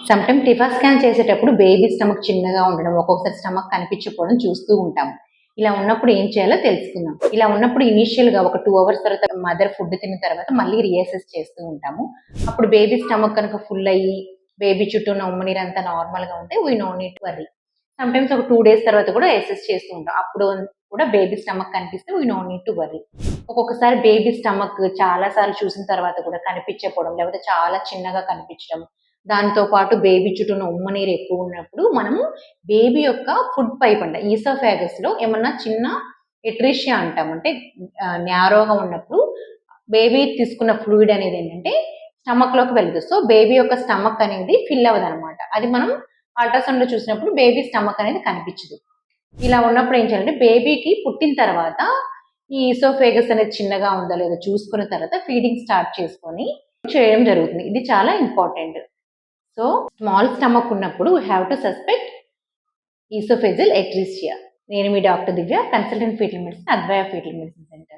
Sometime TIFFA scan చేసేటప్పుడు baby stomach చిన్నగా ఉండడం, ఒక్కొక్కసారి స్టమక్ కనిపించకపోవడం చూస్తూ ఉంటాం. ఇలా ఉన్నప్పుడు ఏం చేయాలో తెలుసుకుందాం. ఇలా ఉన్నప్పుడు ఇనీషియల్‌గా ఒక 2 అవర్స్ తర్వాత మదర్ ఫుడ్ తిన్న తర్వాత మళ్ళీ రీఅసెస్ చేస్తూ ఉంటాము. అప్పుడు బేబీ స్టమక్ కనుక ఫుల్ అయ్యి, బేబీ చుట్టూ ఉన్న ఉమ్మ నీరంతా నార్మల్‌గా ఉంటే we no need to worry. Sometimes ఒక 2 డేస్ తర్వాత కూడా అసెస్ చేస్తూ ఉంటాం. అప్పుడు కూడా బేబీ స్టమక్ కనిపిస్తే we no need to worry. ఒక్కొక్కసారి బేబీ స్టమక్ చాలా సార్లు చూసిన తర్వాత కూడా కనిపించకపోవడం, లేకపోతే చాలా చిన్నగా కనిపించడం, దాంతో పాటు బేబీ చుట్టూ ఉన్న ఉమ్మ నీరు ఎక్కువ ఉన్నప్పుడు మనము బేబీ యొక్క ఫుడ్ పైప్ అంట ఈసోఫాగస్‌లో ఏమన్నా చిన్న ఎట్రిషియా అంటాం. అంటే న్యారోగా ఉన్నప్పుడు బేబీ తీసుకున్న ఫ్లూయిడ్ అనేది ఏంటంటే స్టమక్‌లోకి వెళ్తది. సో, బేబీ యొక్క స్టమక్ అనేది ఫిల్ అవ్వదనమాట. అది మనం అల్ట్రాసౌండ్‌లో చూసినప్పుడు బేబీ స్టమక్ అనేది కనిపించదు. ఇలా ఉన్నప్పుడు ఏం చేయాలంటే బేబీకి పుట్టిన తర్వాత ఈ ఈసోఫేగస్ అనేది చిన్నగా ఉందా లేదా చూసుకున్న తర్వాత ఫీడింగ్ స్టార్ట్ చేసుకొని చేయడం జరుగుతుంది. ఇది చాలా ఇంపార్టెంట్. సో, స్మాల్ స్టమక్ ఉన్నప్పుడు we have to suspect oesophageal atresia. నేను మీ doctor Divya, consultant fetal medicine, Advaya fetal medicine centre.